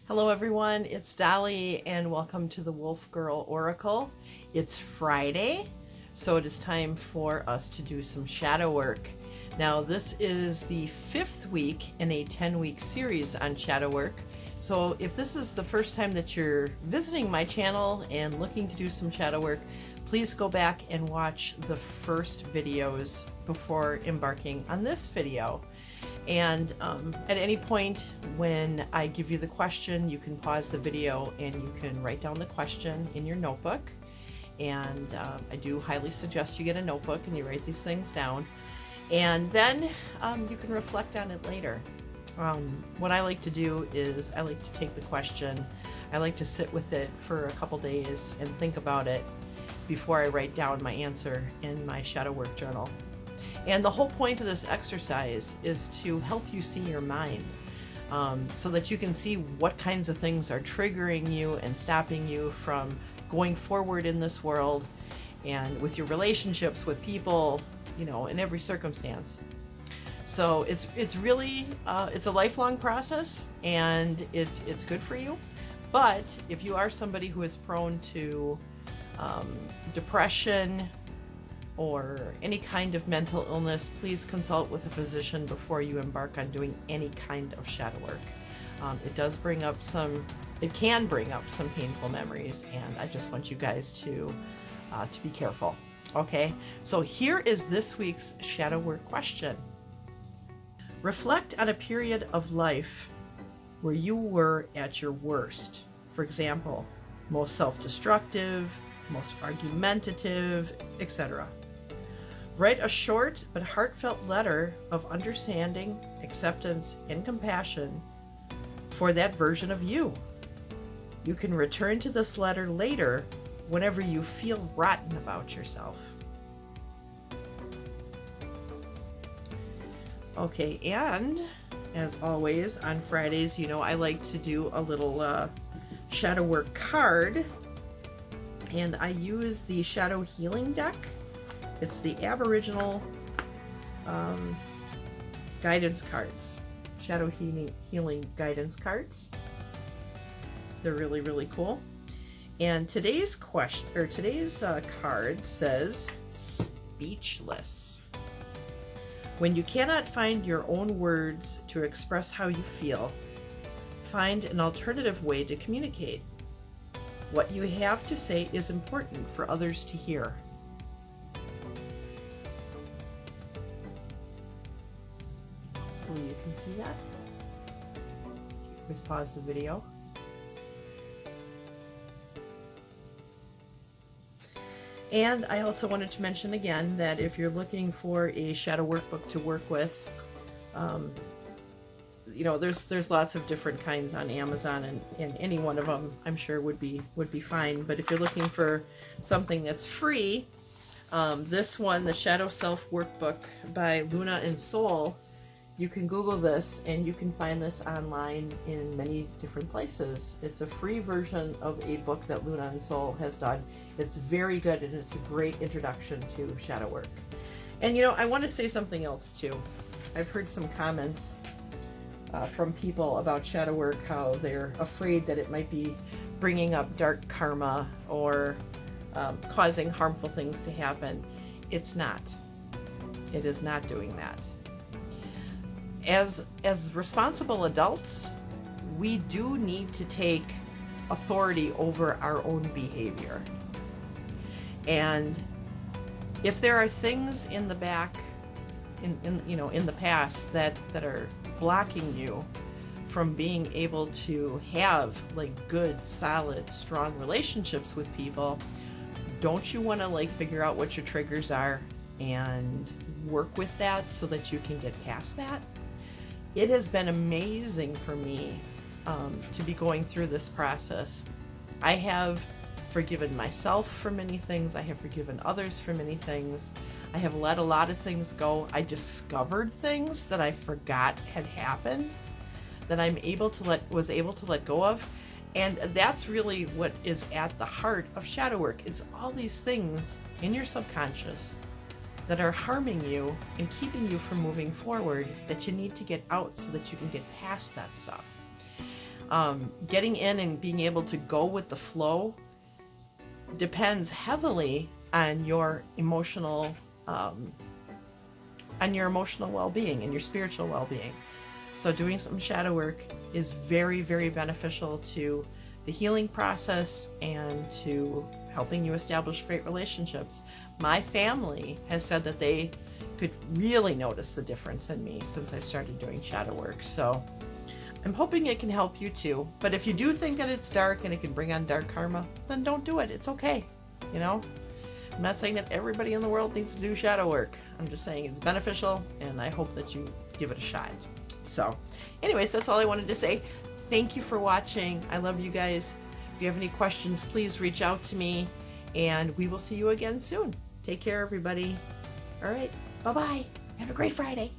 Hello everyone, it's Dolly and welcome to the Wolf Girl Oracle. It's Friday, so it is time for us to do some shadow work. Now this is the 5th week in a 10-week series on shadow work. So if this is the first time that you're visiting my channel and looking to do some shadow work, please go back and watch the first videos before embarking on this video. And at any point when I give you the question, you can pause the video and you can write down the question in your notebook. And I do highly suggest you get a notebook and you write these things down. And then you can reflect on it later. What I like to do is I like to take the question, I like to sit with it for a couple days and think about it before I write down my answer in my shadow work journal. And the whole point of this exercise is to help you see your mind so that you can see what kinds of things are triggering you and stopping you from going forward in this world and with your relationships with people, you know, in every circumstance. So it's really it's a lifelong process and it's good for you. But if you are somebody who is prone to depression or any kind of mental illness, please consult with a physician before you embark on doing any kind of shadow work. It can bring up some painful memories, and I just want you guys to be careful. Okay, so here is this week's shadow work question. Reflect on a period of life where you were at your worst. For example, most self-destructive, most argumentative, etc. Write a short but heartfelt letter of understanding, acceptance, and compassion for that version of you. You can return to this letter later whenever you feel rotten about yourself. Okay, and as always on Fridays, you know, I like to do a little shadow work card, and I use the Shadow Healing deck. It's the Aboriginal guidance cards, Shadow Healing guidance cards. They're really, really cool. And today's question, or today's card says, speechless. When you cannot find your own words to express how you feel, find an alternative way to communicate. What you have to say is important for others to hear. Hopefully you can see that. Just pause the video. And I also wanted to mention again that if you're looking for a shadow workbook to work with, you know, there's lots of different kinds on Amazon, and any one of them I'm sure would be fine. But if you're looking for something that's free, this one, the Shadow Self Workbook by Luna and Soul, you can Google this and you can find this online in many different places. It's a free version of a book that Luna and Soul has done. It's very good and it's a great introduction to shadow work. And you know, I want to say something else too. I've heard some comments from people about shadow work, how they're afraid that it might be bringing up dark karma or causing harmful things to happen. It's not. It is not doing that. As responsible adults, we do need to take authority over our own behavior. And if there are things in the back, in the past that are blocking you from being able to have like good, solid, strong relationships with people, don't you want to like figure out what your triggers are and work with that so that you can get past that? It has been amazing for me to be going through this process. I have forgiven myself for many things. I have forgiven others for many things. I have let a lot of things go. I discovered things that I forgot had happened that was able to let go of. And that's really what is at the heart of shadow work. It's all these things in your subconscious that are harming you and keeping you from moving forward that you need to get out so that you can get past that stuff. Getting in and being able to go with the flow depends heavily on your emotional well-being and your spiritual well-being. So doing some shadow work is very, very beneficial to the healing process and to helping you establish great relationships. My family has said that they could really notice the difference in me since I started doing shadow work. So I'm hoping it can help you too. But if you do think that it's dark and it can bring on dark karma, then don't do it. It's okay. You know, I'm not saying that everybody in the world needs to do shadow work. I'm just saying it's beneficial, and I hope that you give it a shot. So anyways, that's all I wanted to say. Thank you for watching. I love you guys. If you have any questions, please reach out to me, and we will see you again soon. Take care, everybody. All right. Bye-bye. Have a great Friday.